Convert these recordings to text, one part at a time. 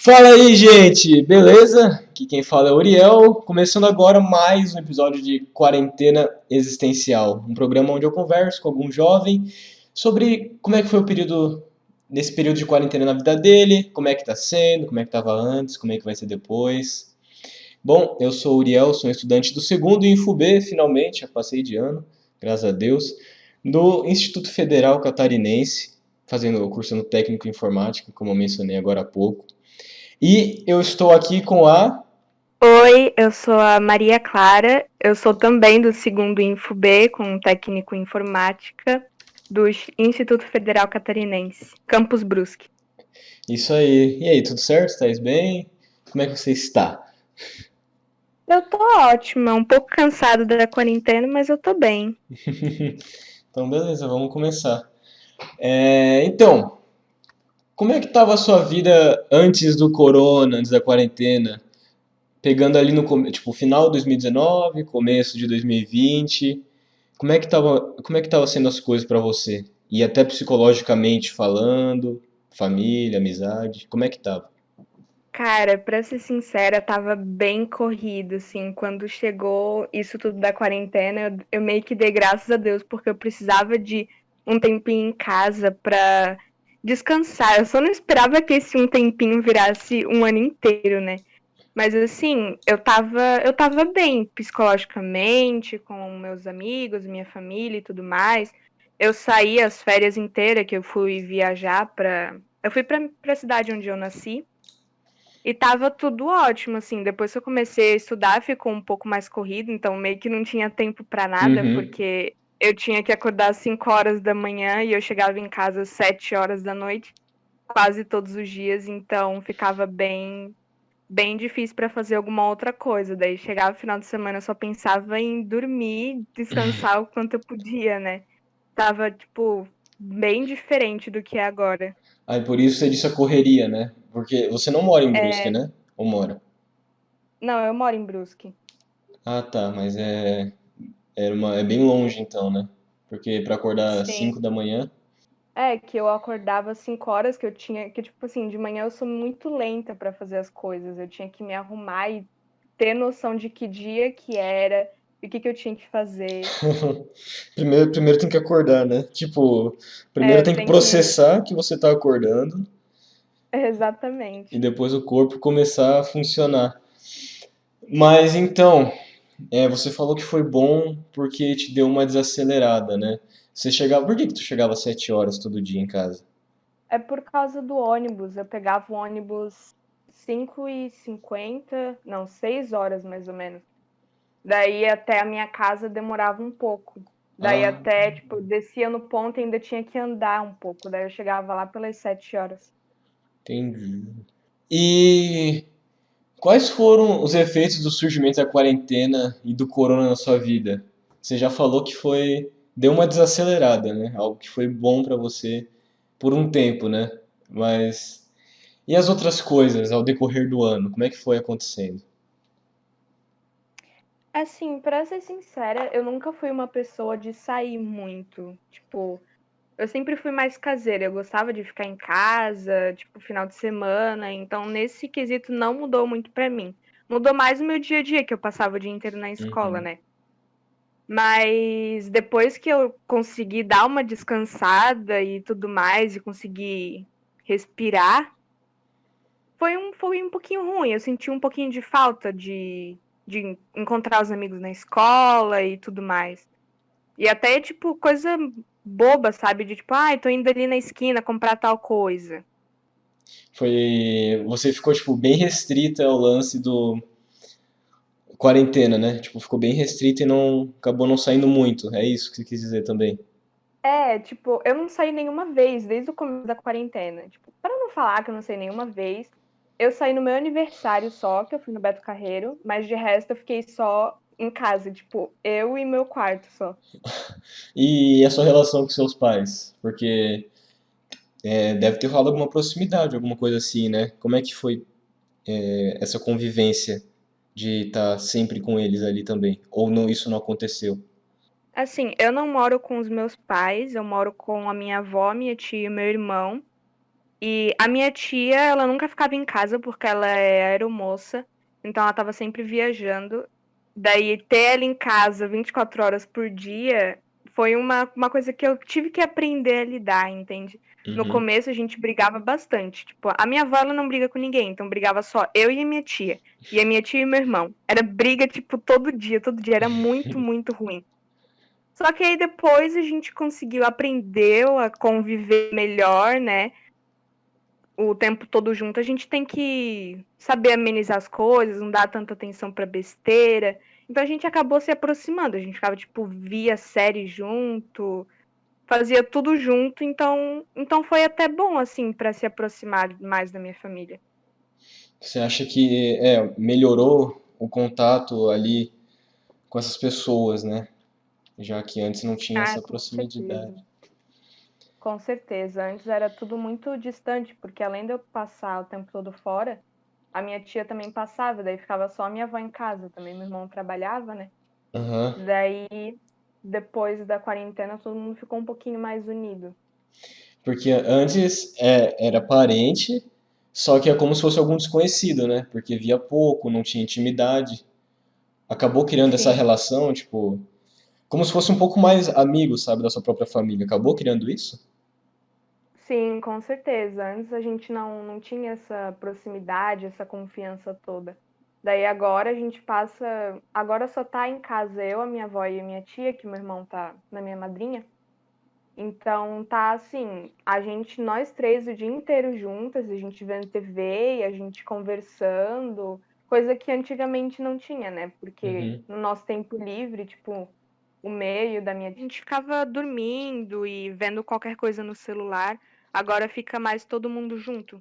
Fala aí, gente! Beleza? Aqui quem fala é o Uriel, começando agora mais um episódio de Quarentena Existencial, um programa onde eu converso com algum jovem sobre como é que foi nesse período de quarentena na vida dele, como é que tá sendo, como é que tava antes, como é que vai ser depois. Bom, eu sou o Uriel, sou um estudante do segundo InfoB, finalmente, já passei de ano, graças a Deus, do Instituto Federal Catarinense, fazendo o curso no técnico em informática, como eu mencionei agora há pouco. E eu estou aqui com a. Oi, eu sou a Maria Clara, eu sou também do segundo InfoB, com técnico em informática, do Instituto Federal Catarinense, Campus Brusque. Isso aí. E aí, tudo certo? Estáis bem? Como é que você está? Eu tô ótima, um pouco cansado da quarentena, mas eu tô bem. Então, beleza, vamos começar. Então, como é que estava a sua vida antes do corona, antes da quarentena? Pegando ali tipo, final de 2019, começo de 2020. Como é que tava sendo as coisas para você? E até psicologicamente falando, família, amizade, como é que tava? Cara, pra ser sincera, tava bem corrido, assim, quando chegou isso tudo da quarentena, eu meio que dei graças a Deus, porque eu precisava de um tempinho em casa pra descansar. Eu só não esperava que esse um tempinho virasse um ano inteiro, né? Mas assim, eu tava bem psicologicamente, com meus amigos, minha família e tudo mais. Eu saí as férias inteiras que eu fui viajar pra. Eu fui pra cidade onde eu nasci. E tava tudo ótimo, assim. Depois que eu comecei a estudar, ficou um pouco mais corrido, então meio que não tinha tempo pra nada, Uhum. porque eu tinha que acordar às 5 horas da manhã e eu chegava em casa às 7 horas da noite, quase todos os dias, então ficava bem difícil para fazer alguma outra coisa. Daí chegava o final de semana, eu só pensava em dormir, descansar o quanto eu podia, né? Tava, tipo, bem diferente do que é agora. Aí por isso você disse a correria, né? Porque você não mora em Brusque, É, né? Ou mora? não, eu moro em Brusque. Ah, tá, mas é bem longe então, né? Porque pra acordar às Sim. 5 da manhã. É, que eu acordava às 5 horas, que eu tinha, que tipo assim, de manhã eu sou muito lenta para fazer as coisas. Eu tinha que me arrumar e ter noção de que dia que era e o que eu tinha que fazer. Primeiro tem que acordar, né? Tipo, primeiro É, tem que tem que. processar que você tá acordando e Exatamente. depois o corpo começar a funcionar. Mas então, você falou que foi bom porque te deu uma desacelerada, né? Por que que tu chegava às 7 horas todo dia em casa? É por causa do ônibus. Eu pegava o ônibus 5h50, não, 6 horas mais ou menos. Daí até a minha casa demorava um pouco. Daí Ah, até, tipo, descia no ponto e ainda tinha que andar um pouco. Daí eu chegava lá pelas 7 horas. entendi. E quais foram os efeitos do surgimento da quarentena e do corona na sua vida? Você já falou que deu uma desacelerada, né? Algo que foi bom pra você por um tempo, né? Mas e as outras coisas ao decorrer do ano? Como é que foi acontecendo? Assim, pra ser sincera, eu nunca fui uma pessoa de sair muito. Tipo, eu sempre fui mais caseira. Eu gostava de ficar em casa, tipo, final de semana. Então, nesse quesito, não mudou muito pra mim. Mudou mais o meu dia a dia, que eu passava o dia inteiro na escola, Uhum. né? Mas depois que eu consegui dar uma descansada e tudo mais, e consegui respirar, foi um pouquinho ruim. Eu senti um pouquinho de falta de encontrar os amigos na escola e tudo mais. E até, tipo, coisa boba, sabe? De tipo, ai, tô indo ali na esquina comprar tal coisa. Você ficou tipo bem restrita ao lance do quarentena, né? Tipo, ficou bem restrita e não acabou não saindo muito. É isso que você quis dizer também. É, tipo, eu não saí nenhuma vez desde o começo da quarentena. Tipo, para não falar que eu não saí nenhuma vez, eu saí no meu aniversário só, que eu fui no Beto Carreiro, mas de resto eu fiquei só em casa, tipo, eu e meu quarto só. E a sua relação com seus pais? Porque deve ter rolado alguma proximidade, alguma coisa assim, né? Como é que foi essa convivência de estar sempre com eles ali também? Ou não, isso não aconteceu? Assim, eu não moro com os meus pais, eu moro com a minha avó, minha tia e meu irmão. E a minha tia, ela nunca ficava em casa porque ela é aeromoça, então ela tava sempre viajando. Daí ter ela em casa 24 horas por dia foi uma coisa que eu tive que aprender a lidar, entende? No Uhum. começo a gente brigava bastante. Tipo, a minha avó ela não briga com ninguém, então brigava só eu e a minha tia. E a minha tia e meu irmão. Era briga, tipo, todo dia. Era muito, muito ruim. Só que aí depois a gente conseguiu, aprendeu a conviver melhor, né? O tempo todo junto, a gente tem que saber amenizar as coisas, não dar tanta atenção pra besteira. Então a gente acabou se aproximando, a gente ficava, tipo, via série junto, fazia tudo junto, então foi até bom, assim, pra se aproximar mais da minha família. Você acha que melhorou o contato ali com essas pessoas, né? Já que antes não tinha Ah, essa com proximidade. certeza. Com certeza. Antes era tudo muito distante, porque além de eu passar o tempo todo fora, a minha tia também passava, daí ficava só a minha avó em casa também, meu irmão trabalhava, né? Aham. Daí, depois da quarentena, todo mundo ficou um pouquinho mais unido. Porque antes era parente, só que é como se fosse algum desconhecido, né? Porque via pouco, não tinha intimidade. Acabou criando essa Sim, relação, tipo, como se fosse um pouco mais amigo, sabe, da sua própria família. Acabou criando isso? sim, com certeza. Antes a gente não tinha essa proximidade, essa confiança toda. Daí agora a gente passa. Agora só tá em casa eu, a minha avó e a minha tia, que meu irmão tá na minha madrinha. Então tá assim, nós três o dia inteiro juntas, a gente vendo TV e a gente conversando, coisa que antigamente não tinha, né? Porque Uhum. no nosso tempo livre, tipo, o meio da minha. A gente ficava dormindo e vendo qualquer coisa no celular, agora fica mais todo mundo junto.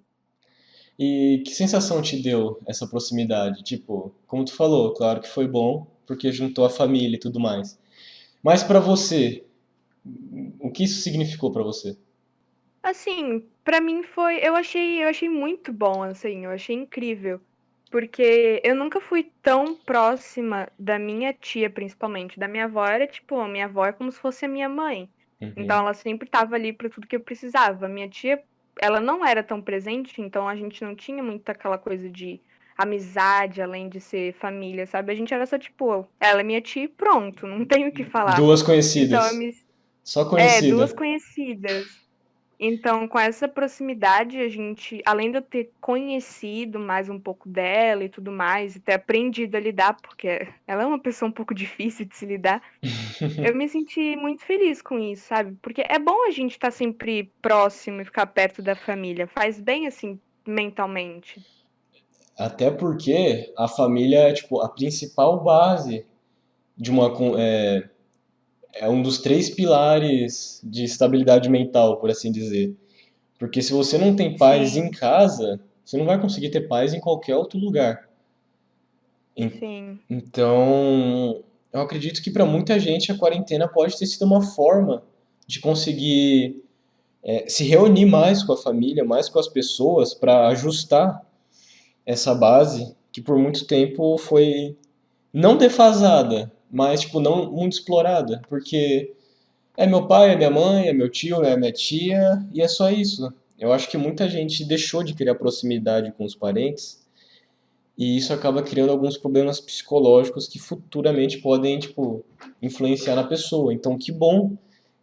E que sensação te deu essa proximidade? Tipo, como tu falou, claro que foi bom, porque juntou a família e tudo mais. Mas pra você, o que isso significou pra você? Assim, pra mim foi. Eu achei muito bom, assim, eu achei incrível. Porque eu nunca fui tão próxima da minha tia, principalmente. Da minha avó era tipo, a minha avó é como se fosse a minha mãe. Então Uhum. ela sempre estava ali para tudo que eu precisava. Minha tia, ela não era tão presente, então a gente não tinha muito aquela coisa de amizade, além de ser família, sabe? A gente era só tipo, ela é minha tia e pronto, não tenho o que falar. Duas Então eu conhecidas. me. Só Duas conhecida. conhecidas. Então, com essa proximidade, a gente, além de eu ter conhecido mais um pouco dela e tudo mais, e ter aprendido a lidar, porque ela é uma pessoa um pouco difícil de se lidar, eu me senti muito feliz com isso, sabe? Porque é bom a gente estar sempre próximo e ficar perto da família, faz bem assim mentalmente. Até porque a família é tipo a principal base de é um dos três pilares de estabilidade mental, por assim dizer. Porque se você não tem paz em Sim, casa, você não vai conseguir ter paz em qualquer outro lugar. En- sim, Então, eu acredito que para muita gente a quarentena pode ter sido uma forma de conseguir se reunir mais com a família, mais com as pessoas, para ajustar essa base que por muito tempo foi não defasada, mas tipo não muito explorada, porque é meu pai, é minha mãe, é meu tio, é minha tia e é só isso. Eu acho que muita gente deixou de criar proximidade com os parentes e isso acaba criando alguns problemas psicológicos que futuramente podem, tipo, influenciar na pessoa. Então, que bom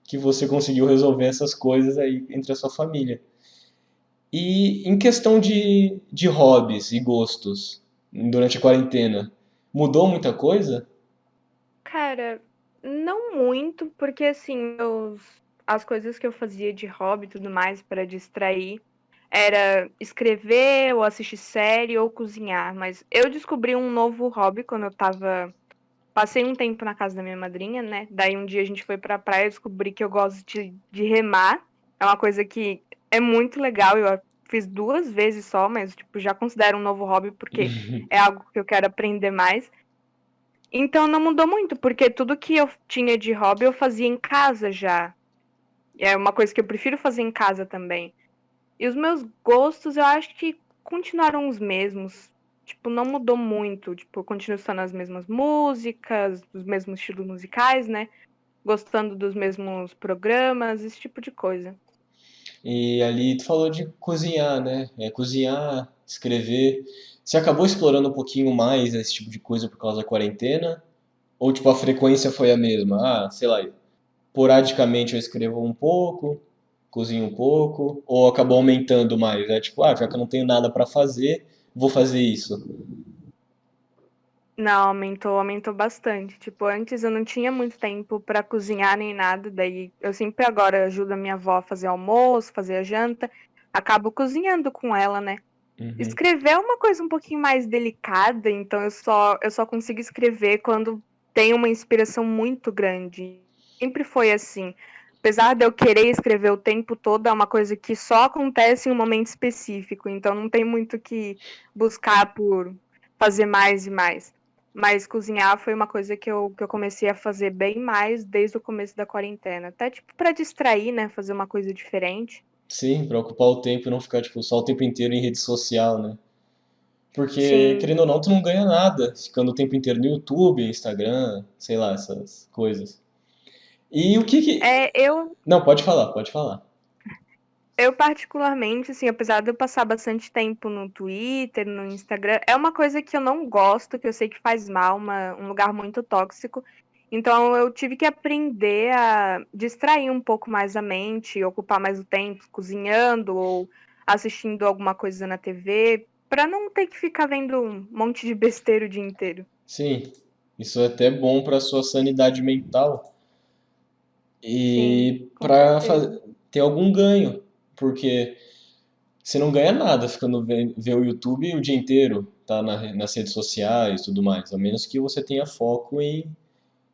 que você conseguiu resolver essas coisas aí entre a sua família. E em questão de hobbies e gostos durante a quarentena, mudou muita coisa? cara, não muito, porque assim, as coisas que eu fazia de hobby e tudo mais para distrair era escrever ou assistir série ou cozinhar, mas eu descobri um novo hobby quando eu tava. Passei um tempo na casa da minha madrinha, né? Daí um dia a gente foi pra praia e descobri que eu gosto de remar. É uma coisa que é muito legal. Eu fiz duas vezes só, mas tipo, já considero um novo hobby porque é algo que eu quero aprender mais. Então não mudou muito, porque tudo que eu tinha de hobby eu fazia em casa já. É uma coisa que eu prefiro fazer em casa também. E os meus gostos, eu acho que continuaram os mesmos. Tipo, não mudou muito. Tipo, eu continuo escutando as mesmas músicas, os mesmos estilos musicais, né? Gostando dos mesmos programas, esse tipo de coisa. E ali tu falou de cozinhar, né? Cozinhar, escrever. Você acabou explorando um pouquinho mais esse tipo de coisa por causa da quarentena? Ou tipo a frequência foi a mesma? Ah, sei lá, esporadicamente eu escrevo um pouco, cozinho um pouco, ou acabou aumentando mais? É tipo, ah, já que eu não tenho nada pra fazer, vou fazer isso. Não, aumentou bastante. Tipo, antes eu não tinha muito tempo pra cozinhar nem nada, daí eu sempre agora ajudo a minha avó a fazer almoço, fazer a janta, acabo cozinhando com ela, né? Uhum. Escrever é uma coisa um pouquinho mais delicada, então eu só consigo escrever quando tem uma inspiração muito grande. Sempre foi assim. Apesar de eu querer escrever o tempo todo, é uma coisa que só acontece em um momento específico, então não tem muito que buscar por fazer mais e mais. Mas cozinhar foi uma coisa que eu comecei a fazer bem mais desde o começo da quarentena. Até tipo para distrair, né? Fazer uma coisa diferente. Sim, pra ocupar o tempo e não ficar tipo só o tempo inteiro em rede social, né? Porque, Sim. querendo ou não, tu não ganha nada ficando o tempo inteiro no YouTube, Instagram, sei lá, essas coisas. E o que que. É, eu Não, pode falar, pode falar. Eu particularmente, assim, apesar de eu passar bastante tempo no Twitter, no Instagram, é uma coisa que eu não gosto, que eu sei que faz mal, um lugar muito tóxico. Então eu tive que aprender a distrair um pouco mais a mente, ocupar mais o tempo cozinhando ou assistindo alguma coisa na TV, para não ter que ficar vendo um monte de besteira o dia inteiro. Sim, isso é até bom pra sua sanidade mental Sim, e com pra certeza. ter algum ganho, porque você não ganha nada ficando ver o YouTube o dia inteiro, tá nas redes sociais e tudo mais, a menos que você tenha foco em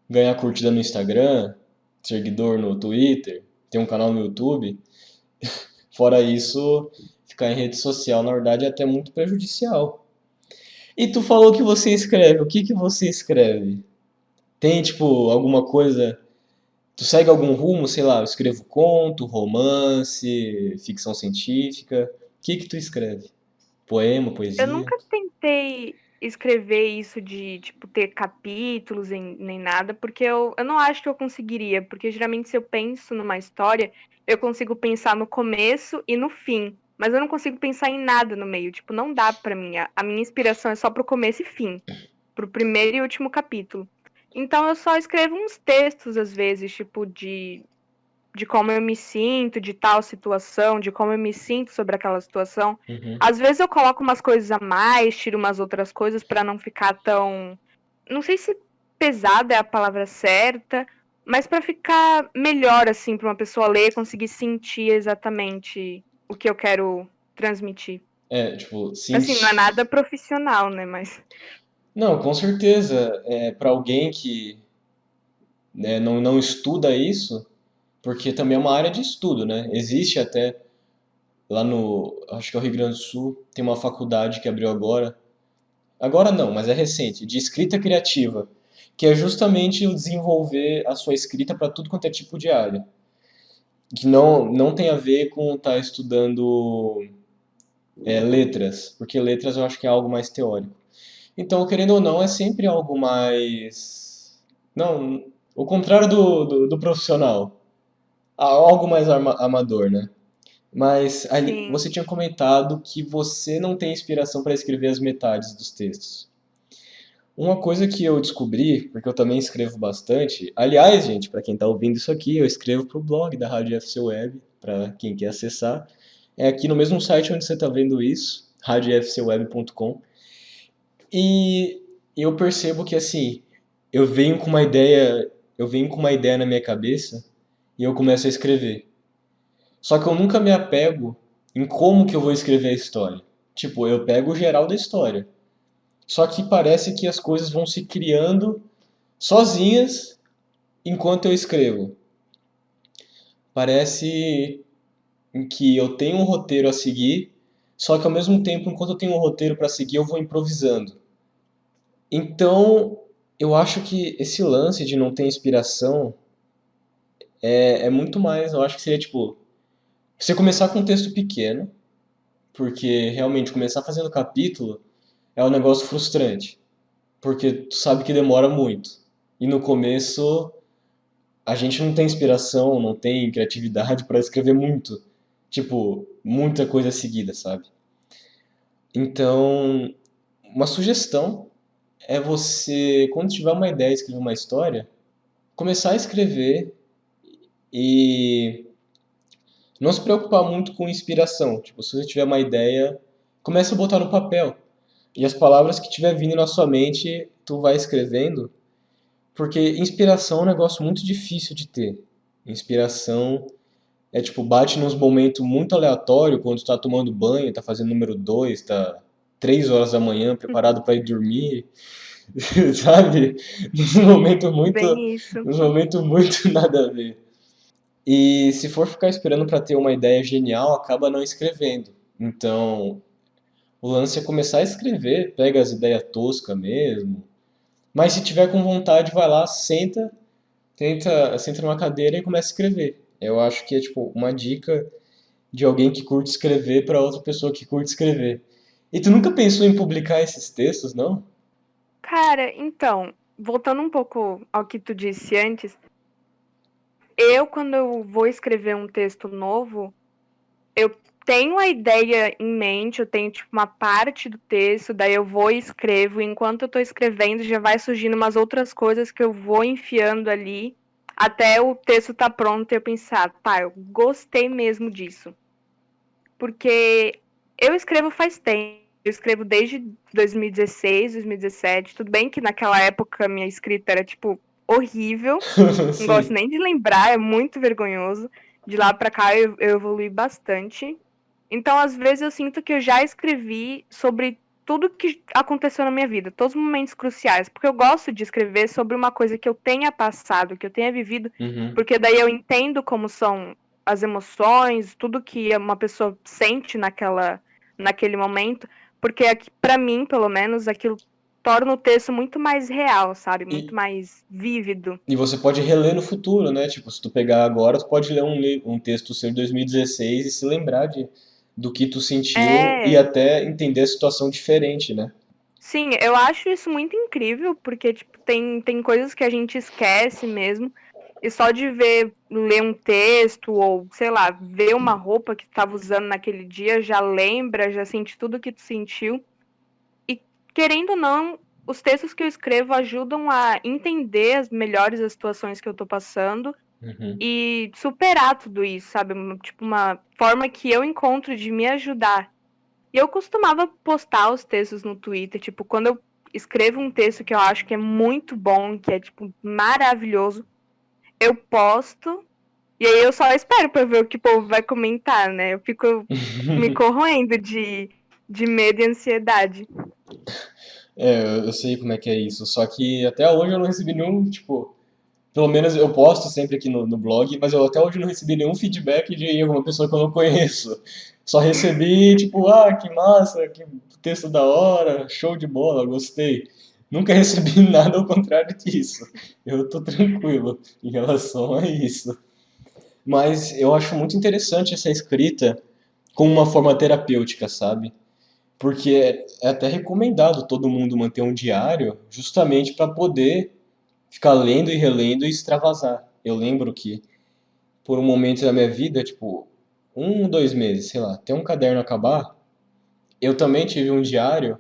ganhar curtida no Instagram, seguidor no Twitter, ter um canal no YouTube. Fora isso, ficar em rede social, na verdade, é até muito prejudicial. E tu falou que você escreve. O que que você escreve? Tem, tipo, alguma coisa. Tu segue algum rumo? Sei lá, eu escrevo conto, romance, ficção científica. O que que tu escreve? Poema, Eu poesia? nunca tentei escrever isso de, tipo, ter capítulos nem nada, porque eu não acho que eu conseguiria, porque geralmente se eu penso numa história, eu consigo pensar no começo e no fim, mas eu não consigo pensar em nada no meio, tipo, não dá pra mim. A minha inspiração é só pro começo e fim, pro primeiro e último capítulo. Então eu só escrevo uns textos às vezes, tipo, de como eu me sinto, de tal situação, de como eu me sinto sobre aquela situação. Uhum. Às vezes eu coloco umas coisas a mais, tiro umas outras coisas para não ficar tão, não sei se pesada é a palavra certa, mas para ficar melhor assim para uma pessoa ler, conseguir sentir exatamente o que eu quero transmitir. É, tipo, Assim, não é senti. nada profissional, né, mas Não, com certeza. Para alguém que né, não estuda isso, porque também é uma área de estudo, né? Existe até lá no, acho que é o Rio Grande do Sul, tem uma faculdade que abriu agora. Agora não, mas é recente, de escrita criativa, que é justamente o desenvolver a sua escrita para tudo quanto é tipo de área. Que não tem a ver com estar estudando letras, porque letras eu acho que é algo mais teórico. Então, querendo ou não, é sempre algo mais. Não, o contrário do profissional. Algo mais amador, né? Mas ali, sim. você tinha comentado que você não tem inspiração para escrever as metades dos textos. Uma coisa que eu descobri, porque eu também escrevo bastante, aliás, gente, para quem está ouvindo isso aqui, eu escrevo para o blog da Rádio FC Web, para quem quer acessar. É aqui no mesmo site onde você está vendo isso, radiofcweb.com. E eu percebo que assim, eu venho com uma ideia, eu venho com uma ideia na minha cabeça e eu começo a escrever. Só que eu nunca me apego em como que eu vou escrever a história. Tipo, eu pego o geral da história. Só que parece que as coisas vão se criando sozinhas enquanto eu escrevo. Parece que eu tenho um roteiro a seguir, só que ao mesmo tempo, enquanto eu tenho um roteiro para seguir, eu vou improvisando. Então, eu acho que esse lance de não ter inspiração é muito mais. Eu acho que seria tipo, você começar com um texto pequeno, porque realmente começar fazendo capítulo é um negócio frustrante, porque tu sabe que demora muito. E no começo a gente não tem inspiração, não tem criatividade para escrever muito. Tipo, muita coisa seguida, sabe? Então, uma sugestão é você, quando tiver uma ideia de escrever uma história, começar a escrever e não se preocupar muito com inspiração. Tipo, se você tiver uma ideia, começa a botar no papel. E as palavras que tiver vindo na sua mente, tu vai escrevendo, porque inspiração é um negócio muito difícil de ter. Inspiração é tipo, bate nos momentos muito aleatórios, quando tu tá tomando banho, tá fazendo número 2, tá 3 horas da manhã, preparado para ir dormir, sabe? Num momento muito, Bem isso. num momento muito nada a ver. E se for ficar esperando para ter uma ideia genial, acaba não escrevendo. Então, o lance é começar a escrever, pega as ideias toscas mesmo. Mas se tiver com vontade, vai lá, senta numa cadeira e começa a escrever. Eu acho que é tipo uma dica de alguém que curte escrever para outra pessoa que curte escrever. E tu nunca pensou em publicar esses textos, não? Cara, então, voltando um pouco ao que tu disse antes, eu, quando eu vou escrever um texto novo, eu tenho a ideia em mente, eu tenho tipo uma parte do texto, daí eu vou e escrevo, e enquanto eu tô escrevendo já vai surgindo umas outras coisas que eu vou enfiando ali, até o texto tá pronto e eu pensar, tá, eu gostei mesmo disso. Porque eu escrevo faz tempo, eu escrevo desde 2016, 2017, tudo bem que naquela época minha escrita era tipo horrível, não gosto Sim. nem de lembrar, é muito vergonhoso. De lá pra cá eu evolui bastante. Então, às vezes, eu sinto que eu já escrevi sobre tudo que aconteceu na minha vida, todos os momentos cruciais, porque eu gosto de escrever sobre uma coisa que eu tenha passado, que eu tenha vivido, Uhum. porque daí eu entendo como são as emoções, tudo que uma pessoa sente naquele momento, porque para mim, pelo menos, aquilo torna o texto muito mais real, sabe? Muito E, mais vívido. e você pode reler no futuro, né? Tipo, se tu pegar agora, tu pode ler um texto seu de 2016 e se lembrar do que tu sentiu e É, até entender a situação diferente, né? sim, eu acho isso muito incrível, porque tipo, tem coisas que a gente esquece mesmo, e só de ler um texto, ou sei lá, ver uma roupa que tu estava usando naquele dia, já lembra, já sente tudo que tu sentiu. E querendo ou não, os textos que eu escrevo ajudam a entender melhores as situações que eu tô passando Uhum. e superar tudo isso, sabe? Tipo, uma forma que eu encontro de me ajudar. E eu costumava postar os textos no Twitter, tipo, quando eu escrevo um texto que eu acho que é muito bom, que é, tipo, maravilhoso, eu posto, e aí eu só espero pra ver o que o povo vai comentar, né? Eu fico me corroendo de medo e ansiedade. É, eu sei como é que é isso. Só que até hoje eu não recebi nenhum, tipo, pelo menos eu posto sempre aqui no blog, mas eu até hoje não recebi nenhum feedback de alguma pessoa que eu não conheço. Só recebi, tipo, ah, que massa, que texto da hora, show de bola, gostei. Nunca recebi nada ao contrário disso. Eu tô tranquilo em relação a isso. Mas eu acho muito interessante essa escrita como uma forma terapêutica, sabe? Porque é até recomendado todo mundo manter um diário justamente para poder ficar lendo e relendo e extravasar. Eu lembro que por um momento da minha vida, tipo, 1, 2 meses, sei lá, até um caderno acabar, eu também tive um diário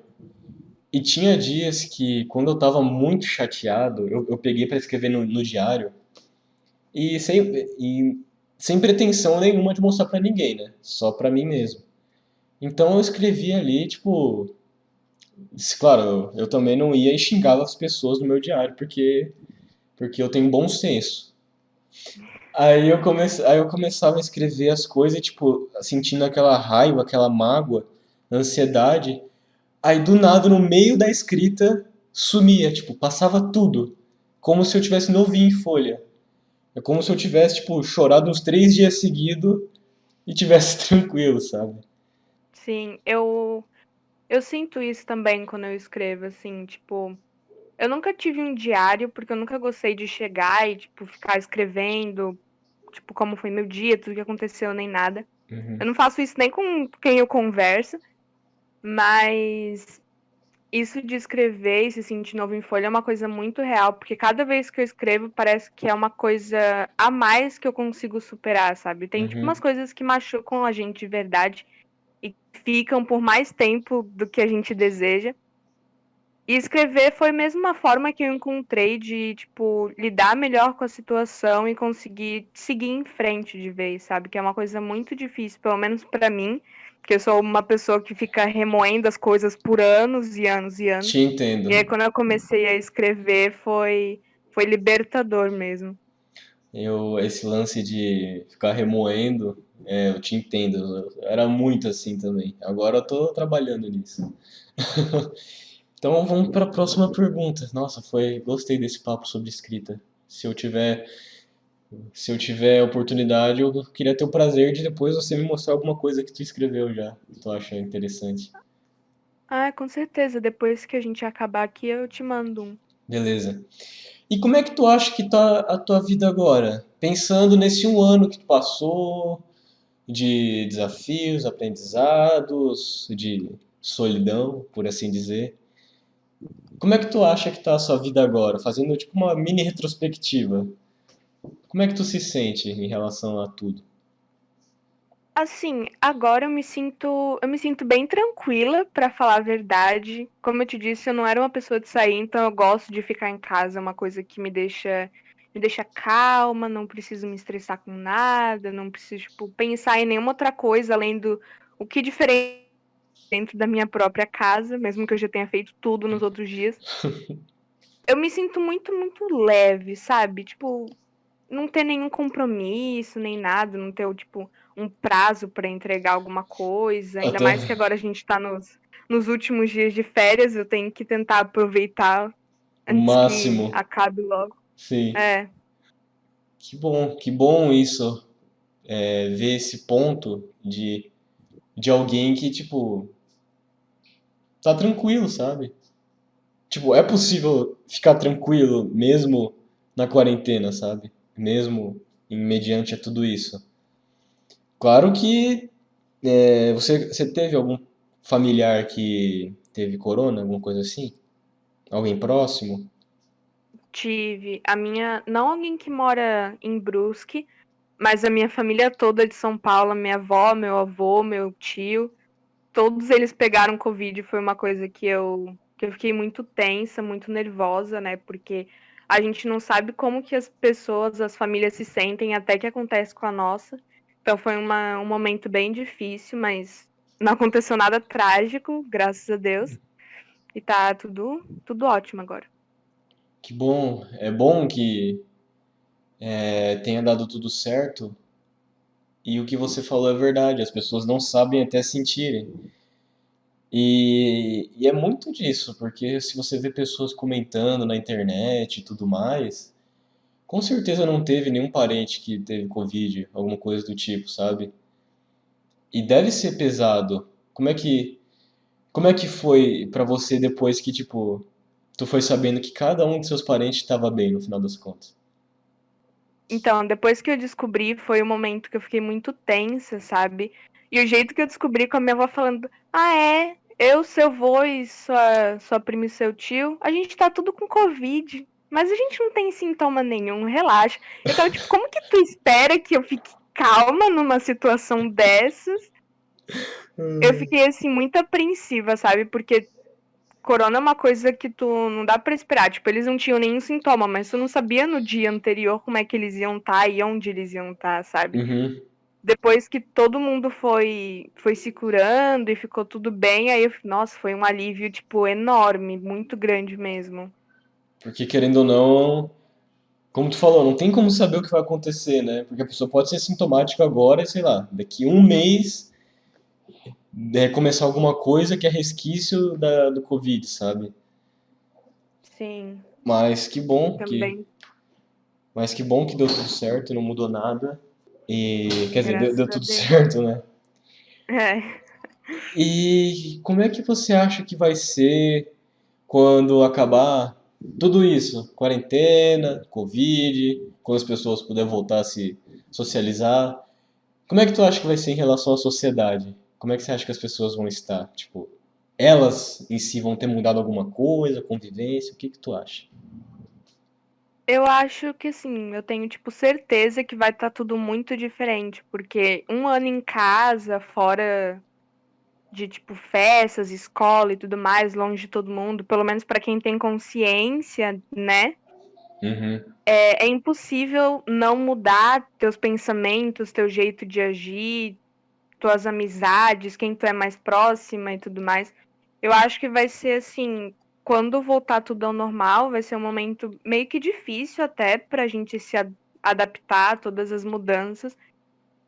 e tinha dias que, quando eu tava muito chateado, eu peguei para escrever no diário e sem pretensão nenhuma de mostrar para ninguém, né? Só para mim mesmo. Então eu escrevi ali, tipo, claro, eu também não ia e xingava as pessoas no meu diário, porque eu tenho bom senso. Aí eu começava a escrever as coisas, tipo, sentindo aquela raiva, aquela mágoa, ansiedade. Aí do nada, no meio da escrita, sumia, tipo, passava tudo. Como se eu tivesse novinho em folha. É como se eu tivesse, tipo, chorado uns 3 dias seguidos e tivesse tranquilo, sabe? Sim, eu sinto isso também quando eu escrevo, assim, tipo, eu nunca tive um diário, porque eu nunca gostei de chegar e, tipo, ficar escrevendo, tipo, como foi meu dia, tudo que aconteceu, nem nada. Eu Uhum. não faço isso nem com quem eu converso, mas Isso de escrever e se sentir novo em folha é uma coisa muito real, porque cada vez que eu escrevo parece que é uma coisa a mais que eu consigo superar, sabe? Tem tipo umas Uhum. coisas que machucam a gente de verdade e ficam por mais tempo do que a gente deseja. E escrever foi mesmo uma forma que eu encontrei de, tipo, lidar melhor com a situação e conseguir seguir em frente de vez, sabe? Que é uma coisa muito difícil, pelo menos pra mim, porque eu sou uma pessoa que fica remoendo as coisas por anos e anos e Te anos. entendo. E aí, quando eu comecei a escrever, foi libertador mesmo. Esse lance de ficar remoendo, eu te entendo. Eu era muito assim também. Agora eu tô trabalhando nisso. Então vamos para a próxima pergunta. Nossa, gostei desse papo sobre escrita. Se eu tiver, se eu tiver oportunidade, eu queria ter o prazer de depois você me mostrar alguma coisa que tu escreveu já, que tu acha interessante. Ah, com certeza. Depois que a gente acabar aqui, eu te mando um. Beleza. E como é que tu acha que tá a tua vida agora? Pensando nesse um ano que tu passou, de desafios, aprendizados, de solidão, por assim dizer. Como é que tu acha que tá a sua vida agora? Fazendo tipo uma mini retrospectiva. Como é que tu se sente em relação a tudo? Assim, agora eu me sinto bem tranquila, pra falar a verdade. Como eu te disse, eu não era uma pessoa de sair, então eu gosto de ficar em casa, é uma coisa que me deixa calma, não preciso me estressar com nada, não preciso, tipo, pensar em nenhuma outra coisa além do o que diferente dentro da minha própria casa, mesmo que eu já tenha feito tudo nos outros dias. Eu me sinto muito, muito leve, sabe? Tipo, não ter nenhum compromisso, nem nada, não ter, tipo, um prazo para entregar alguma coisa. Ainda Até mais que agora a gente tá nos últimos dias de férias, eu tenho que tentar aproveitar o antes que máximo. acabe logo. Sim. É, Que bom isso, ver esse ponto de alguém que, tipo, tá tranquilo, sabe? Tipo, é possível ficar tranquilo mesmo na quarentena, sabe? Mesmo mediante a tudo isso. Claro que você teve algum familiar que teve corona, alguma coisa assim? Alguém próximo? tive a minha. Não alguém que mora em Brusque, mas a minha família toda de São Paulo, minha avó, meu avô, meu tio. Todos eles pegaram Covid, foi uma coisa que eu fiquei muito tensa, muito nervosa, né? Porque a gente não sabe como que as pessoas, as famílias se sentem até que acontece com a nossa. Então foi um momento bem difícil, mas não aconteceu nada trágico, graças a Deus. E tá tudo ótimo agora. Que bom. É bom que tenha dado tudo certo. E o que você falou é verdade, as pessoas não sabem até sentirem. E é muito disso, porque se você vê pessoas comentando na internet e tudo mais, com certeza não teve nenhum parente que teve Covid, alguma coisa do tipo, sabe? E deve ser pesado. Como é que foi pra você depois que, tipo, tu foi sabendo que cada um de seus parentes estava bem no final das contas? Então, depois que eu descobri, foi um momento que eu fiquei muito tensa, sabe? E o jeito que eu descobri com a minha avó falando: Ah, é? Eu, seu avô e sua prima e seu tio, a gente tá tudo com Covid. Mas a gente não tem sintoma nenhum, relaxa. Eu tava tipo, como que tu espera que eu fique calma numa situação dessas? Eu fiquei assim, muito apreensiva, sabe? Porque corona é uma coisa que tu não dá pra esperar. Tipo, eles não tinham nenhum sintoma, mas tu não sabia no dia anterior como é que eles iam estar e onde eles iam estar, sabe? Uhum. Depois que todo mundo foi se curando e ficou tudo bem, aí, nossa, foi um alívio, tipo, enorme, muito grande mesmo. Porque querendo ou não, como tu falou, não tem como saber o que vai acontecer, né? Porque a pessoa pode ser sintomática agora e, sei lá, daqui um mês começar alguma coisa que é resquício do Covid, sabe? Sim, Mas que bom que, também, mas que bom que deu tudo certo, não mudou nada. E, quer dizer, deu graças a tudo Deus. certo, né? É. E como é que você acha que vai ser quando acabar tudo isso? Quarentena, Covid, quando as pessoas puderem voltar a se socializar. Como é que tu acha que vai ser em relação à sociedade? Como é que você acha que as pessoas vão estar? Tipo, elas em si vão ter mudado alguma coisa, convivência? O que que tu acha? Eu acho que assim, eu tenho, tipo, certeza que vai estar tudo muito diferente, porque um ano em casa, fora de, tipo, festas, escola e tudo mais, longe de todo mundo, pelo menos para quem tem consciência, né? Uhum. É impossível não mudar teus pensamentos, teu jeito de agir, tuas amizades, quem tu é mais próxima e tudo mais. Eu acho que vai ser assim, quando voltar tudo ao normal, vai ser um momento meio que difícil até pra gente se adaptar a todas as mudanças,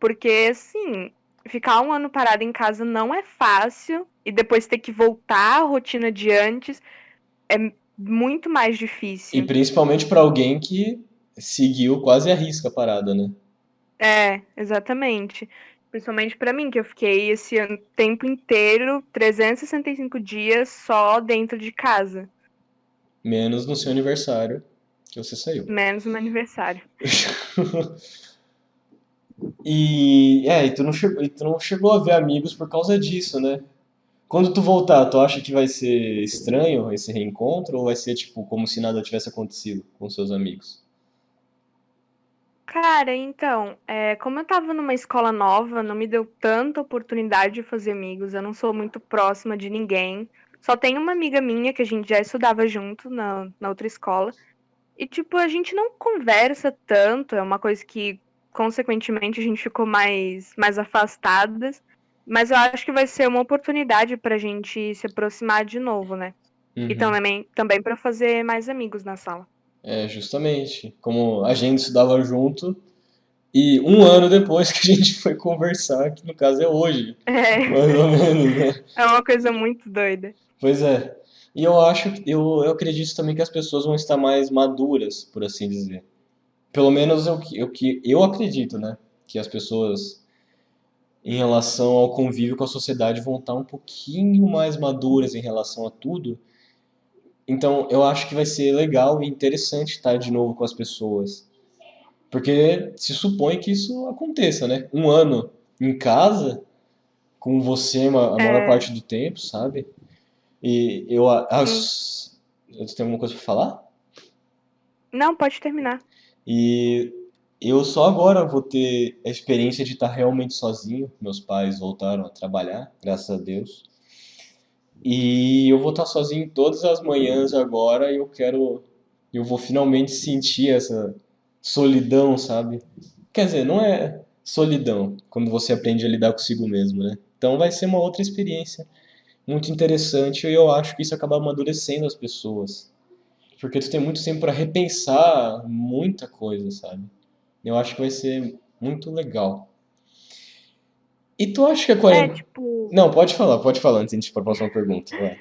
porque assim, ficar um ano parado em casa não é fácil e depois ter que voltar à rotina de antes é muito mais E difícil. principalmente para alguém que seguiu quase a risca a parada, né? É, exatamente. Principalmente pra mim, que eu fiquei esse tempo inteiro, 365 dias, só dentro de casa. Menos no seu aniversário, que você saiu. Menos no meu aniversário. E tu não chegou a ver amigos por causa disso, né? Quando tu voltar, tu acha que vai ser estranho esse reencontro ou vai ser tipo como se nada tivesse acontecido com seus amigos? Cara, então, como eu tava numa escola nova, não me deu tanta oportunidade de fazer amigos. Eu não sou muito próxima de ninguém. Só tem uma amiga minha que a gente já estudava junto na outra escola. E, tipo, a gente não conversa tanto. É uma coisa que, consequentemente, a gente ficou mais afastadas. Mas eu acho que vai ser uma oportunidade pra gente se aproximar de novo, né? E Uhum. também para fazer mais amigos na sala. É, justamente. Como a gente estudava junto e um ano depois que a gente foi conversar, que no caso é hoje, É, mais ou menos, né? é uma coisa muito doida. Pois é. E eu acho, eu acredito também que as pessoas vão estar mais maduras, por assim dizer. Pelo menos eu acredito, né? Que as pessoas, em relação ao convívio com a sociedade, vão estar um pouquinho mais maduras em relação a tudo. Então, eu acho que vai ser legal e interessante estar de novo com as pessoas. Porque se supõe que isso aconteça, né? Um ano em casa, com você a maior É, parte do tempo, sabe? E sim. eu tenho alguma coisa pra falar? Não, pode terminar. E eu só agora vou ter a experiência de estar realmente sozinho. Meus pais voltaram a trabalhar, graças a Deus. E eu vou estar sozinho todas as manhãs agora e eu vou finalmente sentir essa solidão, sabe? Quer dizer, não é solidão quando você aprende a lidar consigo mesmo, né? Então vai ser uma outra experiência muito interessante e eu acho que isso acaba amadurecendo as pessoas. Porque tu tem muito tempo para repensar muita coisa, sabe? Eu acho que vai ser muito legal. E tu acha que a É, quarentena. tipo, Não, pode falar antes de a gente ir para a próxima pergunta, vai.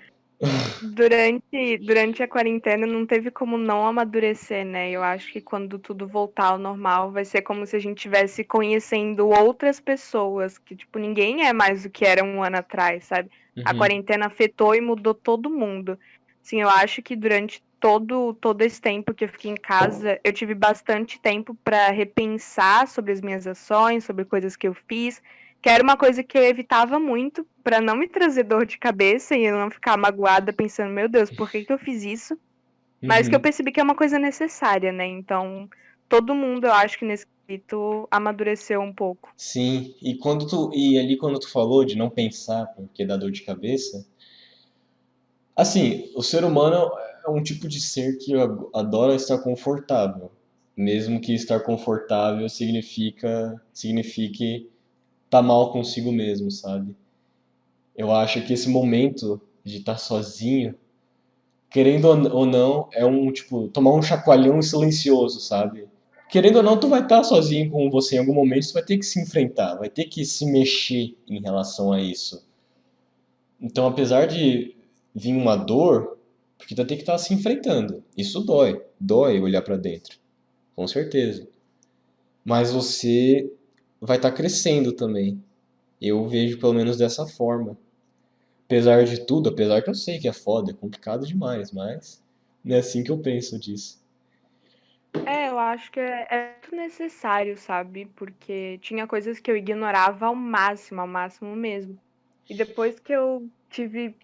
durante a quarentena não teve como não amadurecer, né? Eu acho que quando tudo voltar ao normal, vai ser como se a gente estivesse conhecendo outras pessoas, que, tipo, ninguém é mais o que era um ano atrás, sabe? A Uhum, quarentena afetou e mudou todo mundo. Sim, eu acho que durante todo esse tempo que eu fiquei em casa, eu tive bastante tempo para repensar sobre as minhas ações, sobre coisas que eu fiz, que era uma coisa que eu evitava muito para não me trazer dor de cabeça e eu não ficar magoada pensando, meu Deus, por que eu fiz isso? Mas que eu uhum. percebi que é uma coisa necessária, né? Então, todo mundo, eu acho que nesse quesito amadureceu um pouco. Sim, e ali quando tu falou de não pensar porque dá dor de cabeça, assim, o ser humano é um tipo de ser que adora estar confortável, mesmo que estar confortável signifique estar mal consigo mesmo, sabe? Eu acho que esse momento de estar sozinho, querendo ou não, é um tipo tomar um chacoalhão silencioso, sabe? Querendo ou não, tu vai estar sozinho com você em algum momento, tu vai ter que se enfrentar, vai ter que se mexer em relação a isso. Então, apesar de vir uma dor, porque tu vai ter que estar se enfrentando. Isso dói olhar pra dentro, com certeza. Mas você vai estar crescendo também. Eu vejo pelo menos dessa forma. Apesar de tudo, apesar que eu sei que é foda, é complicado demais, mas não é assim que eu penso disso. Eu acho que é muito necessário, sabe? Porque tinha coisas que eu ignorava ao máximo mesmo. E depois que eu tive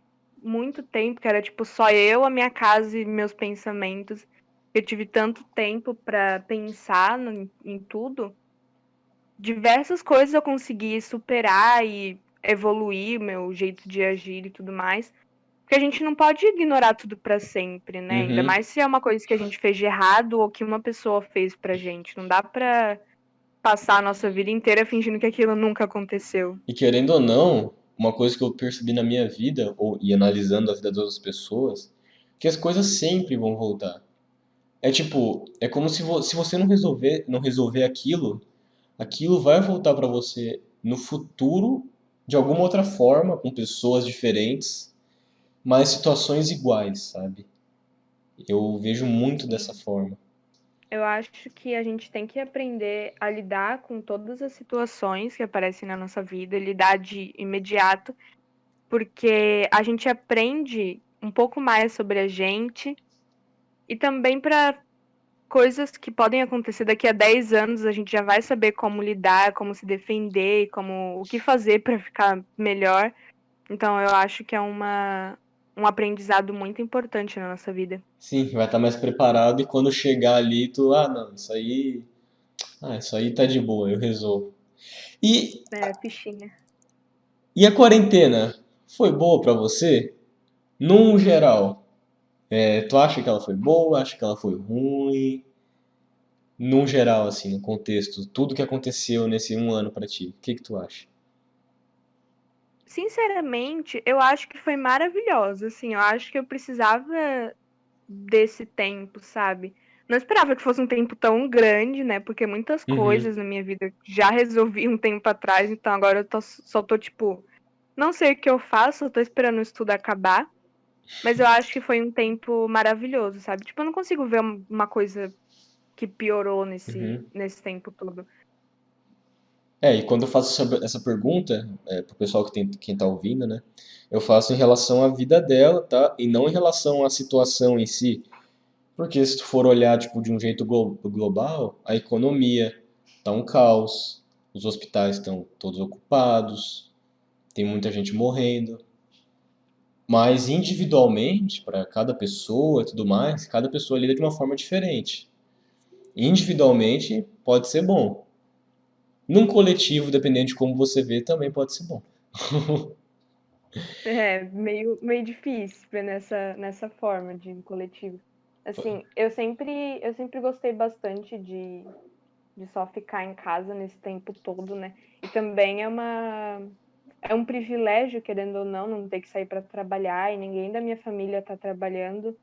muito tempo, que era tipo só eu, a minha casa e meus pensamentos. Eu tive tanto tempo pra pensar em tudo. Diversas coisas eu consegui superar e evoluir meu jeito de agir e tudo mais. Porque a gente não pode ignorar tudo pra sempre, né? Ainda Uhum. mais se é uma coisa que a gente fez de errado ou que uma pessoa fez pra gente. Não dá pra passar a nossa vida inteira fingindo que aquilo nunca aconteceu. E querendo ou não, uma coisa que eu percebi na minha vida, e analisando a vida das outras pessoas, que as coisas sempre vão voltar. É tipo, é como se você não resolver aquilo, aquilo vai voltar pra você no futuro de alguma outra forma, com pessoas diferentes, mas situações iguais, sabe? Eu vejo muito dessa Sim. forma. Eu acho que a gente tem que aprender a lidar com todas as situações que aparecem na nossa vida, lidar de imediato, porque a gente aprende um pouco mais sobre a gente e também para coisas que podem acontecer daqui a 10 anos, a gente já vai saber como lidar, como se defender, como o que fazer para ficar melhor. Então eu acho que é um aprendizado muito importante na nossa vida. Sim, vai estar mais preparado e quando chegar ali, não, isso aí tá de boa, eu resolvo. E, É, fichinha. e a quarentena foi boa pra você? Num geral, tu acha que ela foi boa? Acha que ela foi ruim? Num geral, assim, no contexto, tudo que aconteceu nesse um ano pra ti, o que que tu acha? Sinceramente, eu acho que foi maravilhosa, assim, eu acho que eu precisava desse tempo, sabe? Não esperava que fosse um tempo tão grande, né? Porque muitas Uhum. coisas na minha vida já resolvi um tempo atrás, então agora só tô, tipo, não sei o que eu faço, eu tô esperando o estudo acabar, mas eu acho que foi um tempo maravilhoso, sabe? Tipo, eu não consigo ver uma coisa que piorou Uhum. nesse tempo todo. E quando eu faço essa pergunta, pro pessoal quem tá ouvindo, né? Eu faço em relação à vida dela, tá? E não em relação à situação em si. Porque se tu for olhar, tipo, de um jeito global, a economia tá um caos, os hospitais estão todos ocupados, tem muita gente morrendo. Mas individualmente, para cada pessoa e tudo mais, cada pessoa lida de uma forma diferente. Individualmente pode ser bom. Num coletivo, dependendo de como você vê, também pode ser bom. É, meio difícil ver nessa forma de coletivo. Assim, eu sempre gostei bastante de só ficar em casa nesse tempo todo, né? E também é um privilégio, querendo ou não ter que sair para trabalhar e ninguém da minha família tá trabalhando,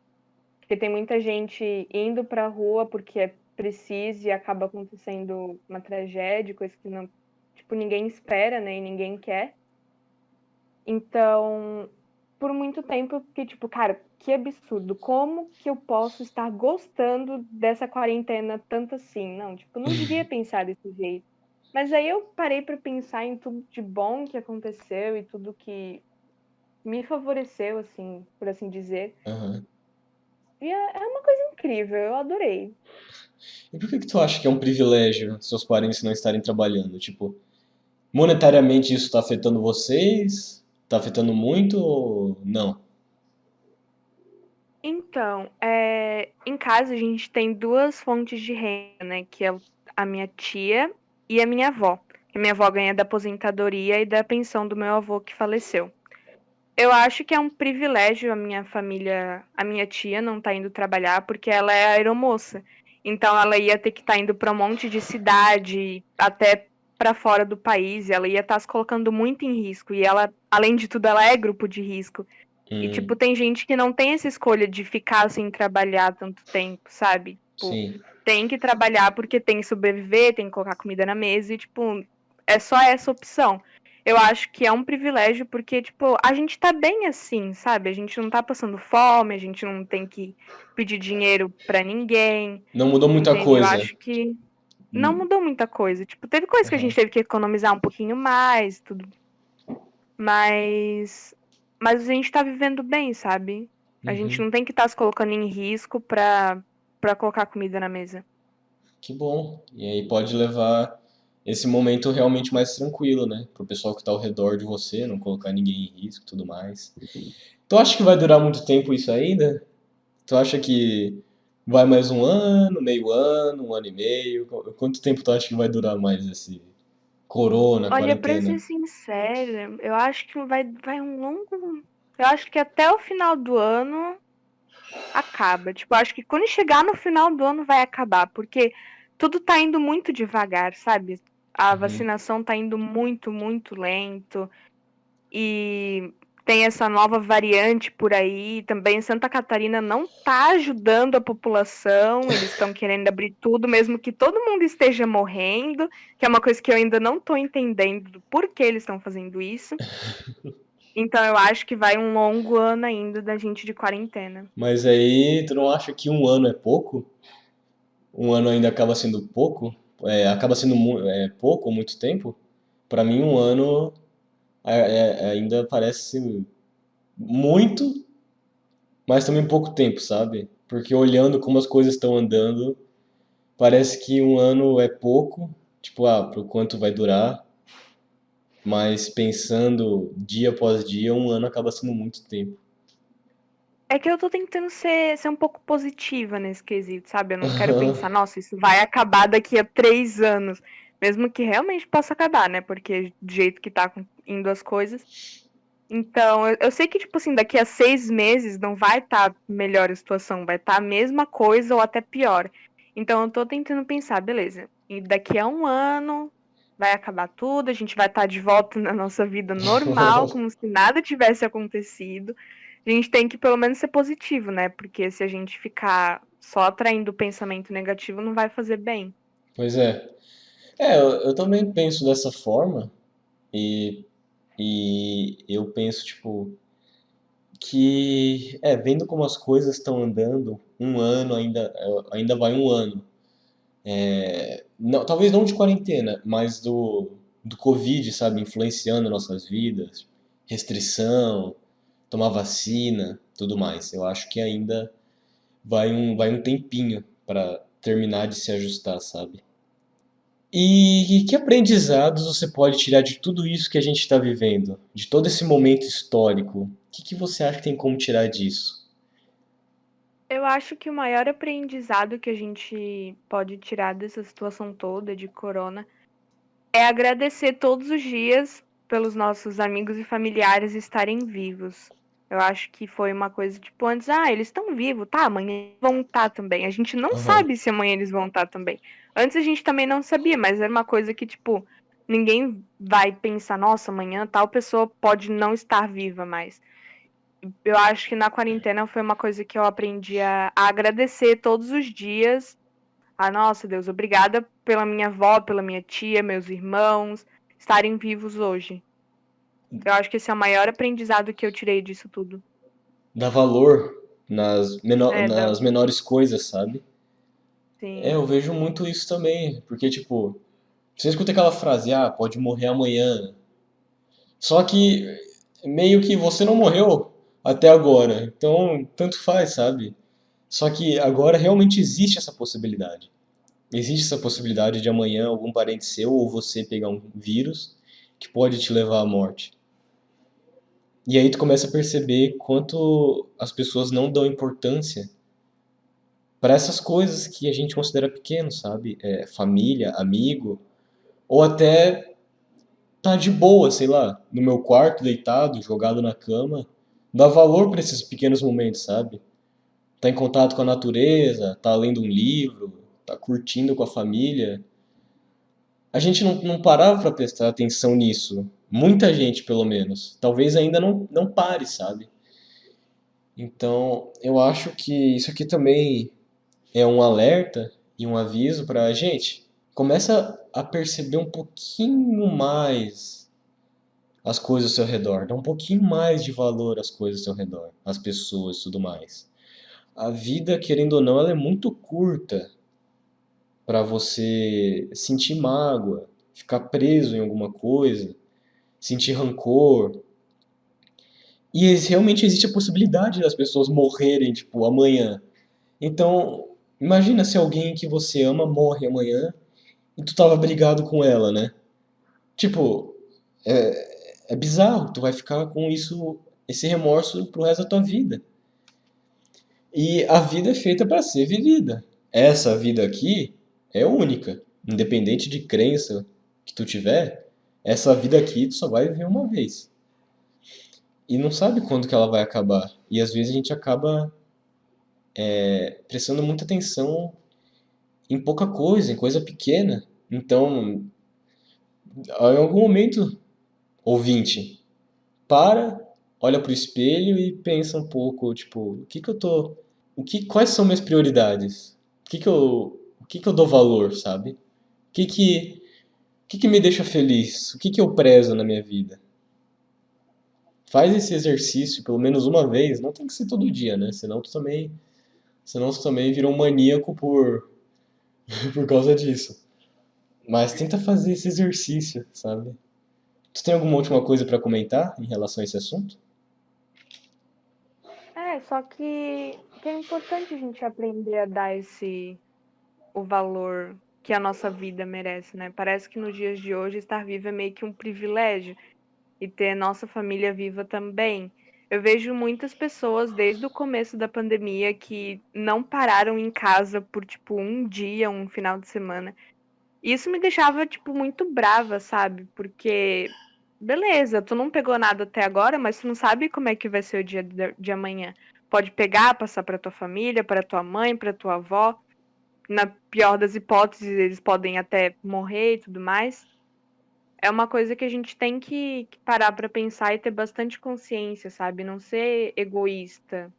porque tem muita gente indo para a rua porque é preciso e acaba acontecendo uma tragédia, coisa que não, tipo, ninguém espera, né? E ninguém quer. Então, por muito tempo eu fiquei tipo, cara, que absurdo. Como que eu posso estar gostando dessa quarentena tanto assim? Não, tipo, não devia pensar desse jeito. Mas aí eu parei pra pensar em tudo de bom que aconteceu e tudo que me favoreceu, assim, por assim dizer. Aham. E é uma coisa incrível, eu adorei. E por que que tu acha que é um privilégio seus parentes não estarem trabalhando? Tipo, monetariamente isso está afetando vocês? Está afetando muito ou não? Então, em casa a gente tem duas fontes de renda, né? Que é a minha tia e a minha avó. A minha avó ganha da aposentadoria e da pensão do meu avô que faleceu. Eu acho que é um privilégio a minha família, a minha tia não tá indo trabalhar porque ela é aeromoça. Então ela ia ter que estar indo para um monte de cidade, até para fora do país, e ela ia estar se colocando muito em risco. E ela, além de tudo, ela é grupo de risco. E, tipo, Hum, tem gente que não tem essa escolha de ficar sem trabalhar tanto tempo, sabe? Tipo, sim. tem que trabalhar porque tem que sobreviver, tem que colocar comida na mesa e, tipo, é só essa opção. Eu acho que é um privilégio porque, tipo, a gente tá bem assim, sabe? A gente não tá passando fome, a gente não tem que pedir dinheiro pra ninguém, Não mudou muita entende? Eu coisa. acho que não Hum, mudou muita coisa. Tipo, teve coisa que a aham. gente teve que economizar um pouquinho mais, tudo, mas a gente tá vivendo bem, sabe? A gente Uhum. não tem que estar se colocando em risco pra colocar comida na mesa. Que bom. E aí pode levar. esse momento realmente mais tranquilo, né? Pro pessoal que tá ao redor de você, não colocar ninguém em risco e tudo mais. Tu acha que vai durar muito tempo isso ainda? Tu acha que vai mais um ano, meio ano, um ano e meio? Quanto tempo tu acha que vai durar mais esse corona, Olha, pra quarentena? ser sincera, eu acho que vai um longo. Eu acho que até o final do ano acaba. Tipo, eu acho que quando chegar no final do ano vai acabar, porque tudo tá indo muito devagar, sabe? A Uhum. vacinação tá indo muito, muito lento. E tem essa nova variante por aí. Também Santa Catarina não tá ajudando a população. Eles estão querendo abrir tudo, mesmo que todo mundo esteja morrendo, que é uma coisa que eu ainda não tô entendendo do porquê eles estão fazendo isso. Então eu acho que vai um longo ano ainda da gente de quarentena. Mas aí, tu não acha que um ano é pouco? Um ano ainda acaba sendo pouco? Acaba sendo pouco ou muito tempo? Pra mim, um ano ainda parece muito, mas também pouco tempo, sabe? Porque olhando como as coisas estão andando, parece que um ano é pouco, tipo, pro quanto vai durar, mas pensando dia após dia, um ano acaba sendo muito tempo. É que eu tô tentando ser um pouco positiva nesse quesito, sabe? Eu não quero pensar, nossa, isso vai acabar daqui a 3 anos. Mesmo que realmente possa acabar, né? Porque do jeito que tá indo as coisas. Então, eu sei que, tipo assim, daqui a 6 meses não vai estar melhor a situação, vai estar a mesma coisa ou até pior. Então, eu tô tentando pensar, beleza, e daqui a um ano vai acabar tudo, a gente vai estar de volta na nossa vida normal, como se nada tivesse acontecido. A gente tem que pelo menos ser positivo, né? Porque se a gente ficar só atraindo pensamento negativo, não vai fazer bem. Pois é. Eu também penso dessa forma e, e eu penso, tipo, que, vendo como as coisas estão andando, um ano ainda vai um ano. Não, talvez não de quarentena, mas do Covid, sabe, influenciando nossas vidas, restrição, tomar vacina, tudo mais. Eu acho que ainda vai um tempinho para terminar de se ajustar, sabe? E que aprendizados você pode tirar de tudo isso que a gente está vivendo, de todo esse momento histórico? O que você acha que tem como tirar disso? Eu acho que o maior aprendizado que a gente pode tirar dessa situação toda de corona é agradecer todos os dias pelos nossos amigos e familiares estarem vivos. Eu acho que foi uma coisa tipo antes, eles estão vivos, tá, amanhã vão estar também. A gente não Aham. sabe se amanhã eles vão estar também. Antes a gente também não sabia, mas era uma coisa que, tipo, ninguém vai pensar, nossa, amanhã tal pessoa pode não estar viva mais. Eu acho que na quarentena foi uma coisa que eu aprendi a agradecer todos os dias. Nossa, Deus, obrigada pela minha avó, pela minha tia, meus irmãos estarem vivos hoje. Eu acho que esse é o maior aprendizado que eu tirei disso tudo. Dar valor É, nas menores coisas, sabe? sim. Eu vejo muito isso também, porque, tipo, você escuta aquela frase, pode morrer amanhã. Só que meio que você não morreu até agora, então tanto faz, sabe? Só que agora realmente existe essa possibilidade. Existe essa possibilidade de amanhã algum parente seu ou você pegar um vírus que pode te levar à morte. E aí tu começa a perceber quanto as pessoas não dão importância para essas coisas que a gente considera pequeno, sabe? Família, amigo, ou até tá de boa, sei lá, no meu quarto, deitado, jogado na cama. Dá valor para esses pequenos momentos, sabe? Tá em contato com a natureza, tá lendo um livro, tá curtindo com a família. A gente não parava para prestar atenção nisso. Muita gente, pelo menos. Talvez ainda não pare, sabe? Então, eu acho que isso aqui também é um alerta e um aviso para a gente. Começa a perceber um pouquinho mais as coisas ao seu redor, dá um pouquinho mais de valor às coisas ao seu redor, às pessoas e tudo mais. A vida, querendo ou não, ela é muito curta para você sentir mágoa, ficar preso em alguma coisa, sentir rancor. E realmente existe a possibilidade das pessoas morrerem, tipo, amanhã. Então, imagina se alguém que você ama morre amanhã e tu tava brigado com ela, né? Tipo, é bizarro, tu vai ficar com isso, esse remorso pro resto da tua vida. E a vida é feita para ser vivida. Essa vida aqui é única, independente de crença que tu tiver, essa vida aqui tu só vai viver uma vez. E não sabe quando que ela vai acabar. E às vezes a gente acaba prestando muita atenção em pouca coisa, em coisa pequena. Então, em algum momento, ouvinte, para, olha pro espelho e pensa um pouco, tipo, quais são minhas prioridades? O que que eu dou valor, sabe? O que que, o que me deixa feliz? O que que eu prezo na minha vida? Faz esse exercício pelo menos uma vez, não tem que ser todo dia, né? Senão tu também vira um maníaco por causa disso. Mas tenta fazer esse exercício, sabe? Tu tem alguma última coisa pra comentar em relação a esse assunto? Só que é importante a gente aprender a dar o valor que a nossa vida merece, né? Parece que nos dias de hoje estar vivo é meio que um privilégio e ter nossa família viva também. Eu vejo muitas pessoas desde o começo da pandemia que não pararam em casa por tipo um dia, um final de semana. E isso me deixava tipo muito brava, sabe? Porque beleza, tu não pegou nada até agora, mas tu não sabe como é que vai ser o dia de amanhã. Pode pegar, passar para tua família, para tua mãe, para tua avó. Na pior das hipóteses, eles podem até morrer e tudo mais. É uma coisa que a gente tem que parar pra pensar e ter bastante consciência, sabe? Não ser egoísta.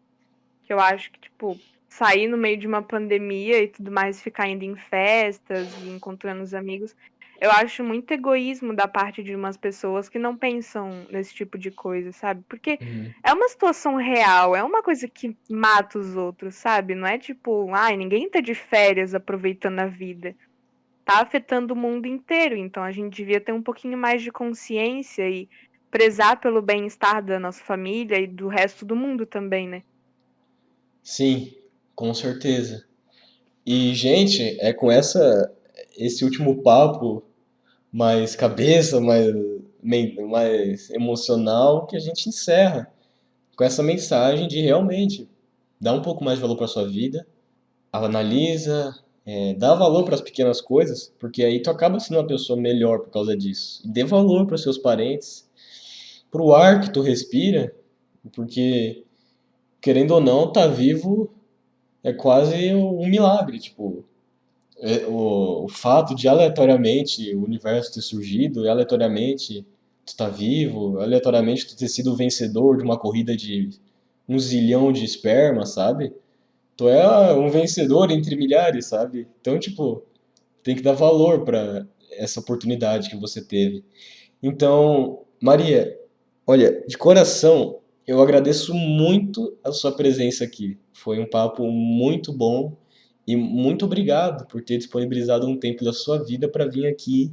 Que eu acho que, tipo, sair no meio de uma pandemia e tudo mais, ficar indo em festas e encontrando os amigos, eu acho muito egoísmo da parte de umas pessoas que não pensam nesse tipo de coisa, sabe? Porque Uhum. é uma situação real, é uma coisa que mata os outros, sabe? Não é tipo, ai, ninguém tá de férias aproveitando a vida, tá afetando o mundo inteiro. Então a gente devia ter um pouquinho mais de consciência e prezar pelo bem-estar da nossa família e do resto do mundo também, né? Sim, com certeza. E, gente, é com esse último papo mais cabeça, mais emocional que a gente encerra. Com essa mensagem de realmente dar um pouco mais de valor para sua vida, analisa, dá valor para as pequenas coisas, porque aí tu acaba sendo uma pessoa melhor por causa disso. E dê valor para seus parentes, para o ar que tu respira, porque querendo ou não, tá vivo é quase um milagre, tipo, o fato de aleatoriamente o universo ter surgido, e aleatoriamente tu tá vivo, aleatoriamente tu ter sido o vencedor de uma corrida de 1 zilhão de esperma, sabe? Tu é um vencedor entre milhares, sabe? Então, tipo, tem que dar valor pra essa oportunidade que você teve. Então, Maria, olha, de coração, eu agradeço muito a sua presença aqui. Foi um papo muito bom e muito obrigado por ter disponibilizado um tempo da sua vida para vir aqui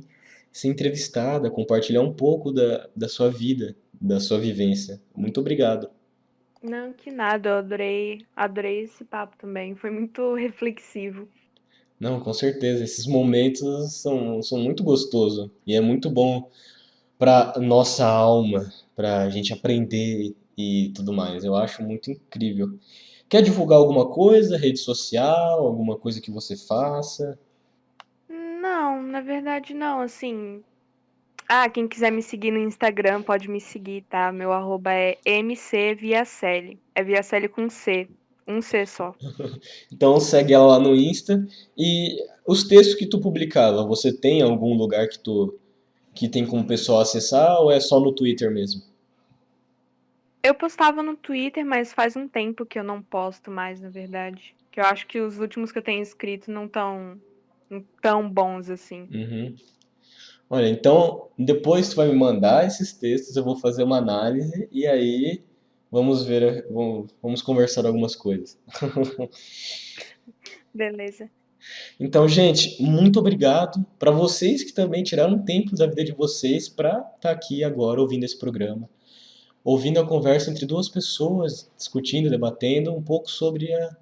ser entrevistada, compartilhar um pouco da sua vida, da sua vivência. Muito obrigado. Não, que nada, eu adorei esse papo também. Foi muito reflexivo. Não, com certeza, esses momentos são muito gostosos e é muito bom para nossa alma, para a gente aprender e tudo mais. Eu acho muito incrível. Quer divulgar alguma coisa, rede social, alguma coisa que você faça? Não, na verdade não, assim. Ah, quem quiser me seguir no Instagram pode me seguir, tá? Meu arroba é mcviacelli. É Viacelli com C. Um C só. Então segue ela lá no Insta e os textos que tu publicava, você tem algum lugar que tem como pessoal acessar ou é só no Twitter mesmo? Eu postava no Twitter, mas faz um tempo que eu não posto mais, na verdade. Que eu acho que os últimos que eu tenho escrito não tão bons assim. Uhum. Olha, então depois tu vai me mandar esses textos, eu vou fazer uma análise e aí vamos ver, vamos conversar algumas coisas. Beleza. Então, gente, muito obrigado para vocês que também tiraram um tempo da vida de vocês para estar aqui agora ouvindo esse programa, ouvindo a conversa entre duas pessoas, discutindo, debatendo um pouco sobre a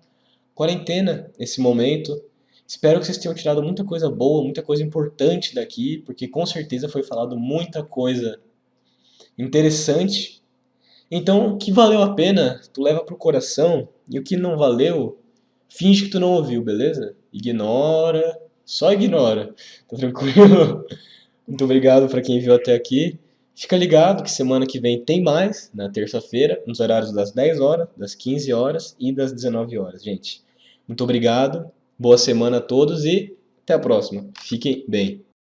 quarentena, esse momento. Espero que vocês tenham tirado muita coisa boa, muita coisa importante daqui, porque com certeza foi falado muita coisa interessante. Então, o que valeu a pena, tu leva pro coração, e o que não valeu, finge que tu não ouviu, beleza? Ignora, só ignora. Tá tranquilo? Muito obrigado para quem viu até aqui. Fica ligado que semana que vem tem mais, na terça-feira, nos horários das 10 horas, das 15 horas e das 19 horas, gente. Muito obrigado, boa semana a todos e até a próxima. Fiquem bem.